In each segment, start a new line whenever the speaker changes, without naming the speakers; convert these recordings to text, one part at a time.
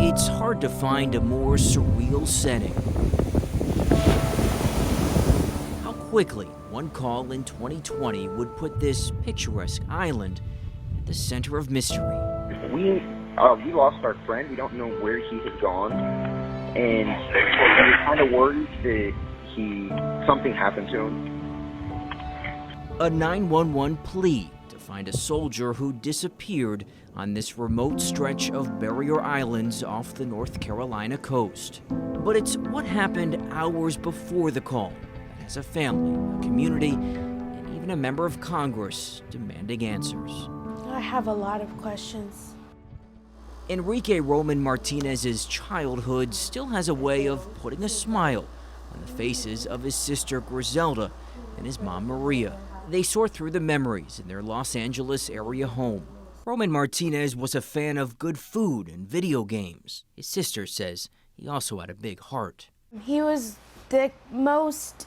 It's hard to find a more surreal setting. How quickly one call in 2020 would put this picturesque island at the center of mystery.
We lost our friend. We don't know where he had gone, and we're kind of worried that something happened to him.
A 911 plea to find a soldier who disappeared on this remote stretch of barrier islands off the North Carolina coast. But it's what happened hours before the call that has a family, a community, and even a member of Congress demanding answers.
I have a lot of questions.
Enrique Roman Martinez's childhood still has a way of putting a smile on the faces of his sister Griselda and his mom Maria. They sort through the memories in their Los Angeles area home. Roman Martinez was a fan of good food and video games. His sister says he also had a big heart.
He was the most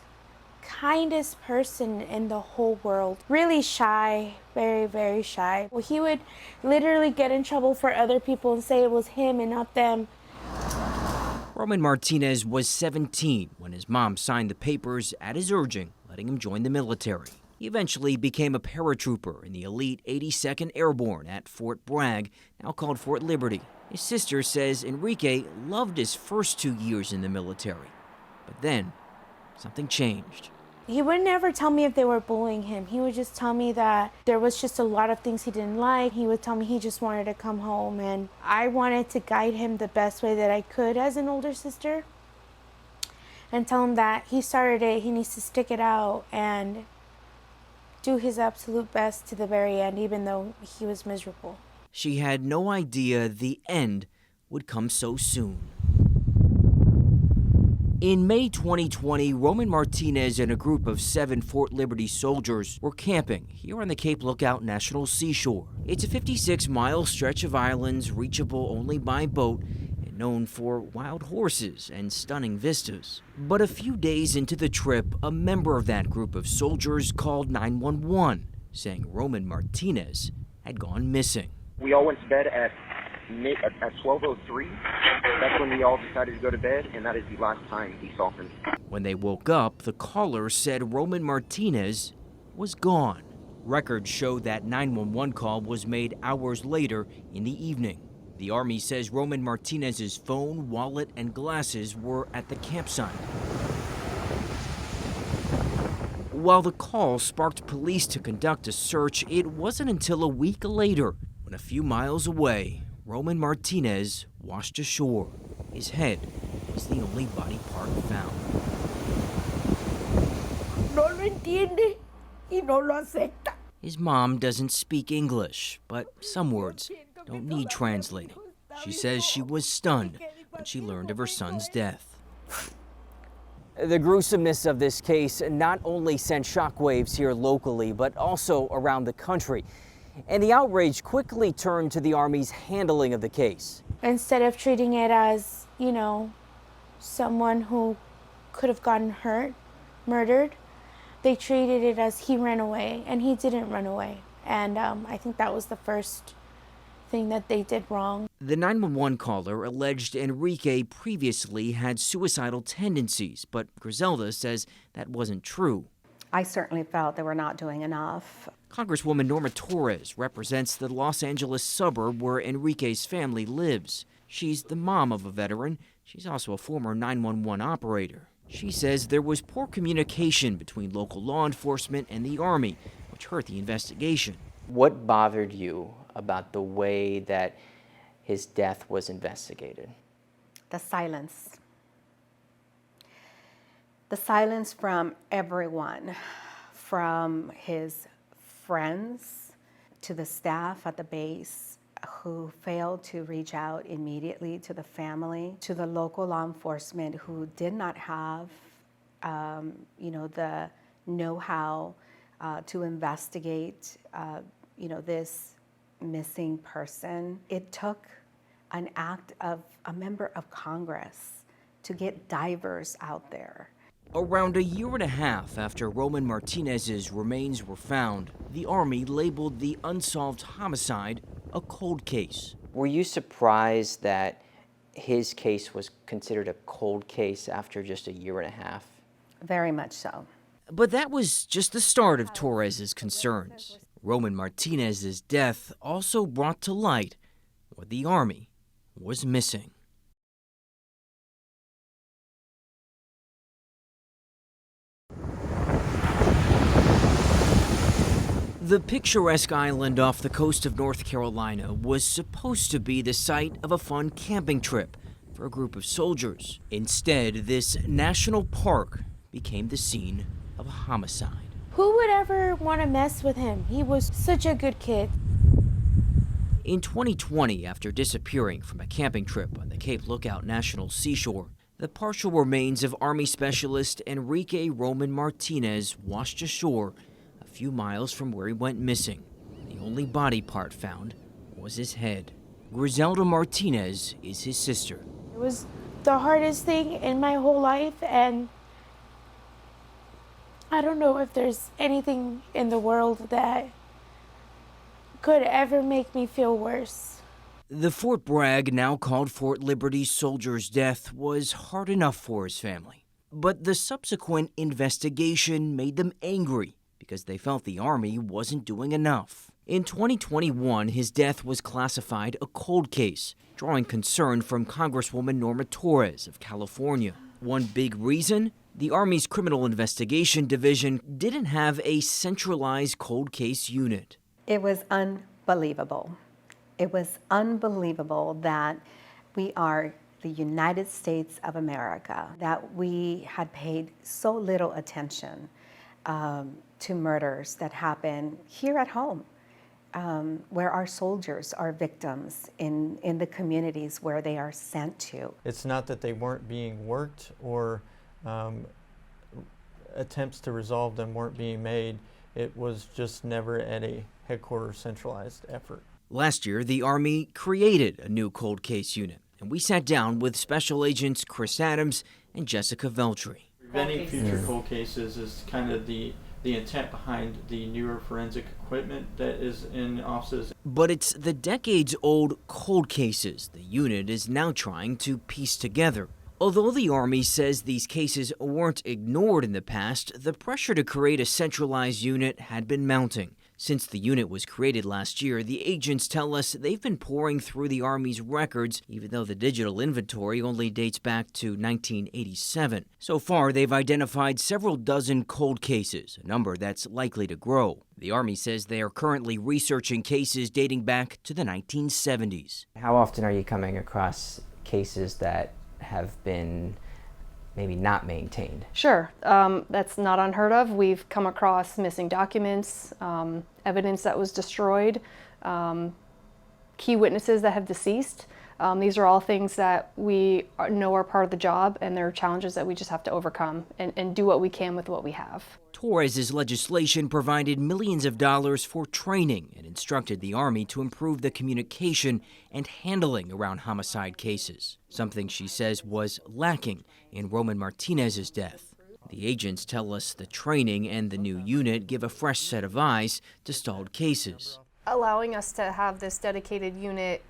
kindest person in the whole world. Really shy, very, very shy. Well, he would literally get in trouble for other people and say it was him and not them.
Roman Martinez was 17 when his mom signed the papers at his urging, letting him join the military. He eventually became a paratrooper in the elite 82nd Airborne at Fort Bragg, now called Fort Liberty. His sister says Enrique loved his first 2 years in the military, but then something changed.
He would never tell me if they were bullying him. He would just tell me that there was just a lot of things he didn't like. He would tell me he just wanted to come home, and I wanted to guide him the best way that I could as an older sister and tell him that he started it, he needs to stick it out and do his absolute best to the very end, even though he was miserable.
She had no idea the end would come so soon. In May 2020, Roman Martinez and a group of 7 Fort Liberty soldiers were camping here on the Cape Lookout National Seashore. It's a 56-mile stretch of islands reachable only by boat and known for wild horses and stunning vistas. But a few days into the trip, a member of that group of soldiers called 911, saying Roman Martinez had gone missing.
We all went to bed at 12:03. That's when we all decided to go to bed, and that is the last time we saw him.
When they woke up, the caller said Roman Martinez was gone. Records show that 911 call was made hours later in the evening. The Army says Roman Martinez's phone, wallet, and glasses were at the campsite. While the call sparked police to conduct a search, it wasn't until a week later, when a few miles away, Roman Martinez washed ashore. His head was the only body part found.
No lo entiende y no lo acepta.
His mom doesn't speak English, but some words don't need translating. She says she was stunned when she learned of her son's death. The gruesomeness of this case not only sent shockwaves here locally, but also around the country. And the outrage quickly turned to the Army's handling of the case.
Instead of treating it as, someone who could have gotten hurt, murdered, they treated it as he ran away, and he didn't run away. And I think that was the first thing that they did wrong.
The 911 caller alleged Enrique previously had suicidal tendencies, but Griselda says that wasn't true.
I certainly felt they were not doing enough.
Congresswoman Norma Torres represents the Los Angeles suburb where Enrique's family lives. She's the mom of a veteran. She's also a former 911 operator. She says there was poor communication between local law enforcement and the Army, which hurt the investigation.
What bothered you about the way that his death was investigated?
The silence. The silence from everyone, from his friends to the staff at the base who failed to reach out immediately to the family, to the local law enforcement who did not have, the know-how to investigate, this missing person. It took an act of a member of Congress to get divers out there.
Around a year and a half after Roman Martinez's remains were found, the Army labeled the unsolved homicide a cold case.
Were you surprised that his case was considered a cold case after just a year and a half.
Very much so.
But that was just the start of Torres's concerns. Roman Martinez's death also brought to light what the Army was missing. The picturesque island off the coast of North Carolina was supposed to be the site of a fun camping trip for a group of soldiers. Instead, this national park became the scene of a homicide.
Who would ever want to mess with him? He was such a good kid.
In 2020, after disappearing from a camping trip on the Cape Lookout National Seashore, the partial remains of Army Specialist Enrique Roman Martinez washed ashore a few miles from where he went missing. The only body part found was his head. Griselda Martinez is his sister.
It was the hardest thing in my whole life, and I don't know if there's anything in the world that could ever make me feel worse.
The Fort Bragg, now called Fort Liberty, soldier's death was hard enough for his family. But the subsequent investigation made them angry because they felt the Army wasn't doing enough. In 2021, his death was classified a cold case, drawing concern from Congresswoman Norma Torres of California. One big reason? The Army's Criminal Investigation Division didn't have a centralized cold case unit.
It was unbelievable. It was unbelievable that we are the United States of America, that we had paid so little attention to murders that happen here at home, where our soldiers are victims in the communities where they are sent to.
It's not that they weren't being worked or attempts to resolve them weren't being made. It was just never at a headquarters centralized effort.
Last year, the Army created a new cold case unit, and we sat down with Special Agents Chris Adams and Jessica Veltri.
Preventing future cold cases is kind of the intent behind the newer forensic equipment that is in offices.
But it's the decades-old cold cases the unit is now trying to piece together. Although the Army says these cases weren't ignored in the past, the pressure to create a centralized unit had been mounting. Since the unit was created last year, the agents tell us they've been pouring through the Army's records, even though the digital inventory only dates back to 1987. So far, they've identified several dozen cold cases, a number that's likely to grow. The Army says they are currently researching cases dating back to the 1970s.
How often are you coming across cases that have been maybe not maintained?
Sure, that's not unheard of. We've come across missing documents, evidence that was destroyed, key witnesses that have deceased. These are all things that we know are part of the job, and they're challenges that we just have to overcome and do what we can with what we have.
Torres's legislation provided millions of dollars for training and instructed the Army to improve the communication and handling around homicide cases, something she says was lacking in Roman Martinez's death. The agents tell us the training and the new unit give a fresh set of eyes to stalled cases.
Allowing us to have this dedicated unit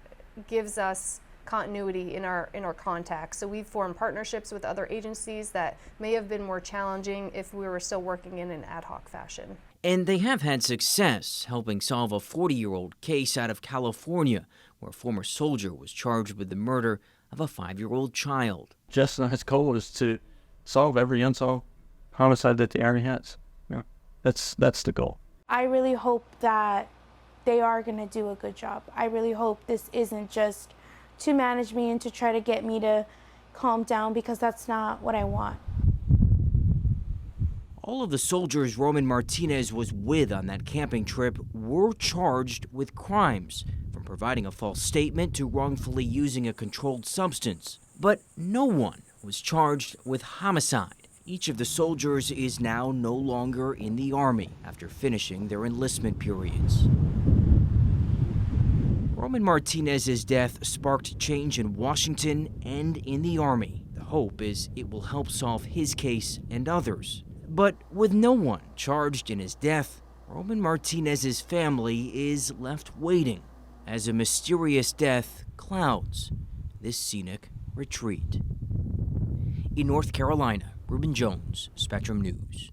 gives us continuity in our contacts. So we've formed partnerships with other agencies that may have been more challenging if we were still working in an ad hoc fashion.
And they have had success helping solve a 40-year-old case out of California where a former soldier was charged with the murder of a 5-year-old child.
Justin, his goal is to solve every unsolved homicide that the Army has. Yeah, that's the goal.
I really hope that they are going to do a good job. I really hope this isn't just to manage me and to try to get me to calm down, because that's not what I want.
All of the soldiers Roman Martinez was with on that camping trip were charged with crimes, from providing a false statement to wrongfully using a controlled substance. But no one was charged with homicide. Each of the soldiers is now no longer in the Army after finishing their enlistment periods. Roman Martinez's death sparked change in Washington and in the Army. The hope is it will help solve his case and others. But with no one charged in his death, Roman Martinez's family is left waiting as a mysterious death clouds this scenic retreat. In North Carolina, Reuben Jones, Spectrum News.